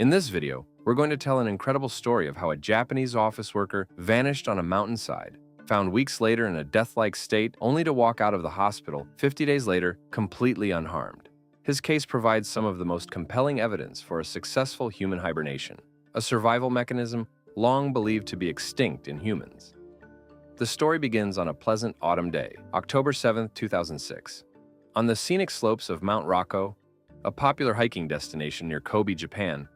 In this video, we're going to tell an incredible story of how a Japanese office worker vanished on a mountainside, found weeks later in a death-like state, only to walk out of the hospital 50 days later completely unharmed. His case provides some of the most compelling evidence for a successful human hibernation, a survival mechanism long believed to be extinct in humans. The story begins on a pleasant autumn day, October 7, 2006. On the scenic slopes of Mount Rokkō, a popular hiking destination near Kobe, Japan,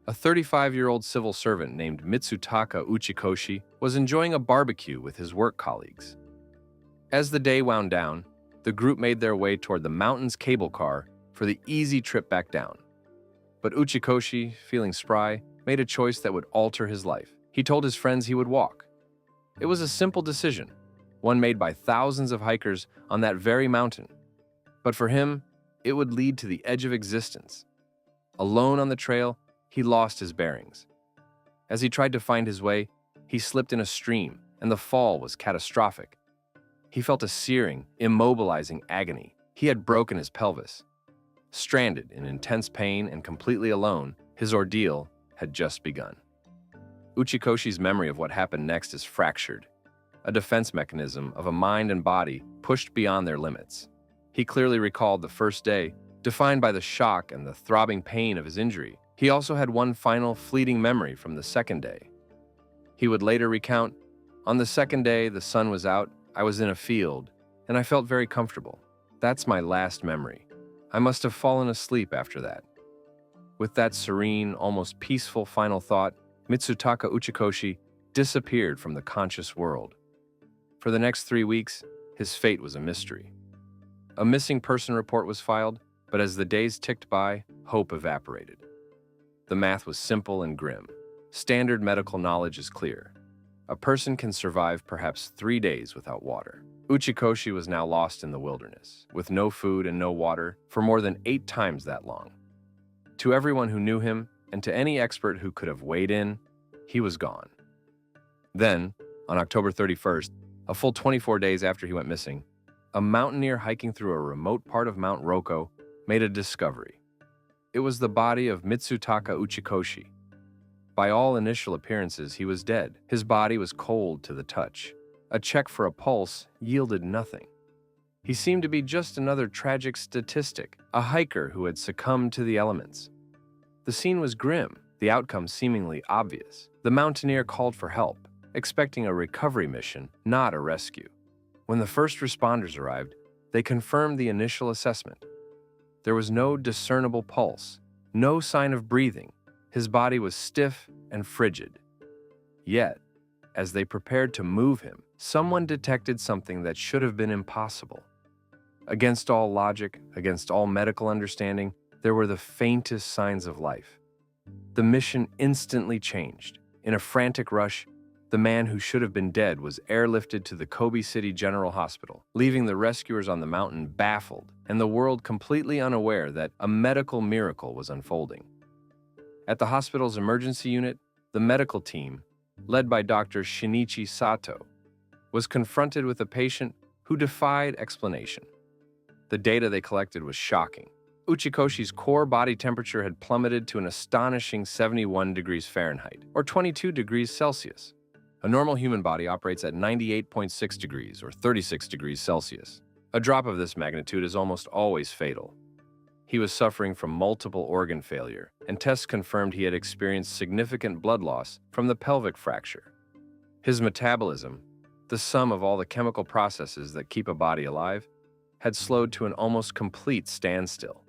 a 35-year-old civil servant named Mitsutaka Uchikoshi was enjoying a barbecue with his work colleagues. As the day wound down, the group made their way toward the mountain's cable car for the easy trip back down. But Uchikoshi, feeling spry, made a choice that would alter his life. He told his friends he would walk. It was a simple decision, one made by thousands of hikers on that very mountain. But for him, it would lead to the edge of existence. Alone on the trail, he lost his bearings. As he tried to find his way, he slipped in a stream, and the fall was catastrophic. He felt a searing, immobilizing agony. He had broken his pelvis. Stranded in intense pain and completely alone, his ordeal had just begun. Uchikoshi's memory of what happened next is fractured, a defense mechanism of a mind and body pushed beyond their limits. He clearly recalled the first day, defined by the shock and the throbbing pain of his injury. He also had one final fleeting memory from the second day. He would later recount, "On the second day, the sun was out, I was in a field, and I felt very comfortable. That's my last memory. I must have fallen asleep after that." With that serene, almost peaceful final thought, Mitsutaka Uchikoshi disappeared from the conscious world. For the next 3 weeks, his fate was a mystery. A missing person report was filed, but as the days ticked by, hope evaporated. The math was simple and grim. Standard medical knowledge is clear. A person can survive perhaps 3 days without water. Uchikoshi was now lost in the wilderness, with no food and no water for more than 8 times that long. To everyone who knew him, and to any expert who could have weighed in, he was gone. Then, on October 31st, a full 24 days after he went missing, a mountaineer hiking through a remote part of Mount Rokkō made a discovery. It was the body of Mitsutaka Uchikoshi. By all initial appearances, he was dead. His body was cold to the touch. A check for a pulse yielded nothing. He seemed to be just another tragic statistic, a hiker who had succumbed to the elements. The scene was grim, the outcome seemingly obvious. The mountaineer called for help, expecting a recovery mission, not a rescue. When the first responders arrived, they confirmed the initial assessment. There was no discernible pulse, no sign of breathing. His body was stiff and frigid. Yet, as they prepared to move him, someone detected something that should have been impossible. Against all logic, against all medical understanding, there were the faintest signs of life. The mission instantly changed. In a frantic rush, the man who should have been dead was airlifted to the Kobe City General Hospital, leaving the rescuers on the mountain baffled and the world completely unaware that a medical miracle was unfolding. At the hospital's emergency unit, the medical team, led by Dr. Shinichi Sato, was confronted with a patient who defied explanation. The data they collected was shocking. Uchikoshi's core body temperature had plummeted to an astonishing 71 degrees Fahrenheit, or 22 degrees Celsius. A normal human body operates at 98.6 degrees or 36 degrees Celsius. A drop of this magnitude is almost always fatal. He was suffering from multiple organ failure, and tests confirmed he had experienced significant blood loss from the pelvic fracture. His metabolism, the sum of all the chemical processes that keep a body alive, had slowed to an almost complete standstill.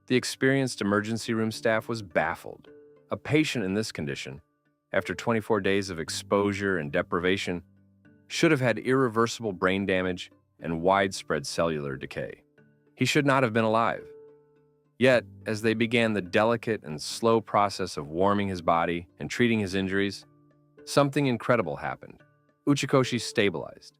The experienced emergency room staff was baffled. A patient in this condition, after 24 days of exposure and deprivation, should have had irreversible brain damage and widespread cellular decay. He should not have been alive. Yet, as they began the delicate and slow process of warming his body and treating his injuries, something incredible happened. Uchikoshi stabilized.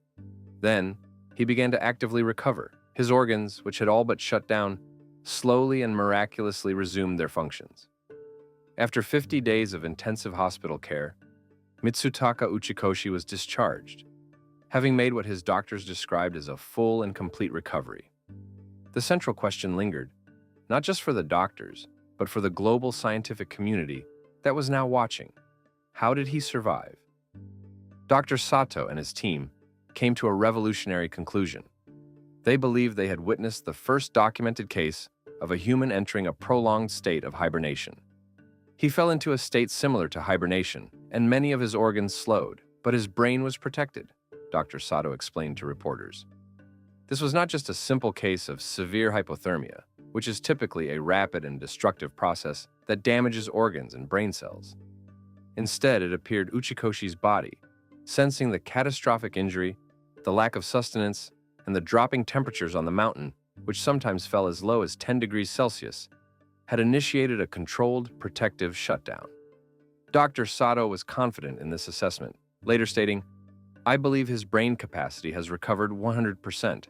Then, he began to actively recover. His organs, which had all but shut down, slowly and miraculously resumed their functions. After 50 days of intensive hospital care, Mitsutaka Uchikoshi was discharged, having made what his doctors described as a full and complete recovery. The central question lingered, not just for the doctors, but for the global scientific community that was now watching. How did he survive? Dr. Sato and his team came to a revolutionary conclusion. They believed they had witnessed the first documented case of a human entering a prolonged state of hibernation. He fell into a state similar to hibernation, and many of his organs slowed, but his brain was protected, Dr. Sato explained to reporters. This was not just a simple case of severe hypothermia, which is typically a rapid and destructive process that damages organs and brain cells. Instead, it appeared Uchikoshi's body, sensing the catastrophic injury, the lack of sustenance, and the dropping temperatures on the mountain, which sometimes fell as low as 10 degrees Celsius, had initiated a controlled, protective shutdown. Dr. Sato was confident in this assessment, later stating, "I believe his brain capacity has recovered 100%.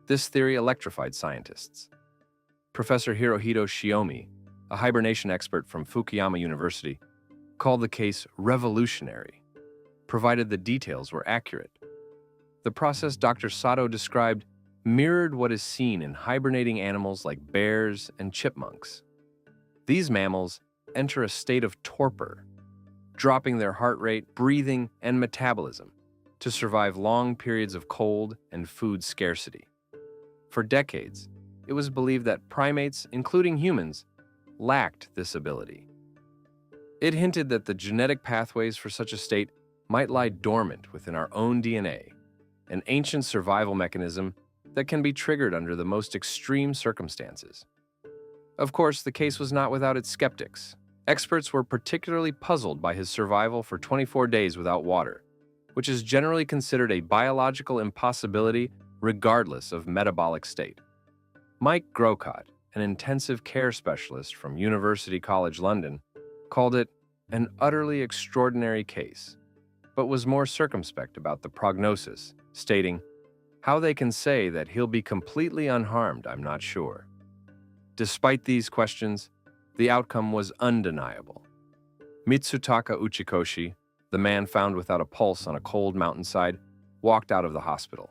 This theory electrified scientists. Professor Hirohito Shiomi, a hibernation expert from Fukuyama University, called the case revolutionary, provided the details were accurate. The process Dr. Sato described mirrored what is seen in hibernating animals like bears and chipmunks. These mammals enter a state of torpor, dropping their heart rate, breathing, and metabolism to survive long periods of cold and food scarcity. For decades, it was believed that primates, including humans, lacked this ability. It hinted that the genetic pathways for such a state might lie dormant within our own DNA, an ancient survival mechanism that can be triggered under the most extreme circumstances. Of course, the case was not without its skeptics. Experts were particularly puzzled by his survival for 24 days without water, which is generally considered a biological impossibility regardless of metabolic state. Mike Grocott, an intensive care specialist from University College London, called it an utterly extraordinary case, but was more circumspect about the prognosis, stating, "How they can say that he'll be completely unharmed, I'm not sure." Despite these questions, the outcome was undeniable. Mitsutaka Uchikoshi, the man found without a pulse on a cold mountainside, walked out of the hospital.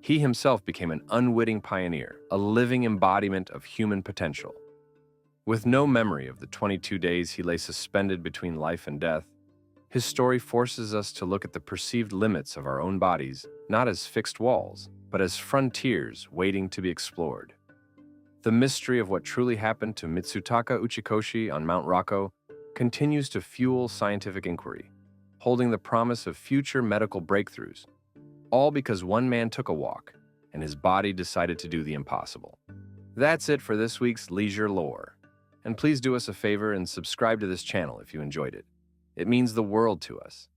He himself became an unwitting pioneer, a living embodiment of human potential. With no memory of the 22 days he lay suspended between life and death, his story forces us to look at the perceived limits of our own bodies, not as fixed walls, but as frontiers waiting to be explored. The mystery of what truly happened to Mitsutaka Uchikoshi on Mount Rokkō continues to fuel scientific inquiry, holding the promise of future medical breakthroughs, all because one man took a walk and his body decided to do the impossible. That's it for this week's Leisure Lore. And please do us a favor and subscribe to this channel if you enjoyed it. It means the world to us.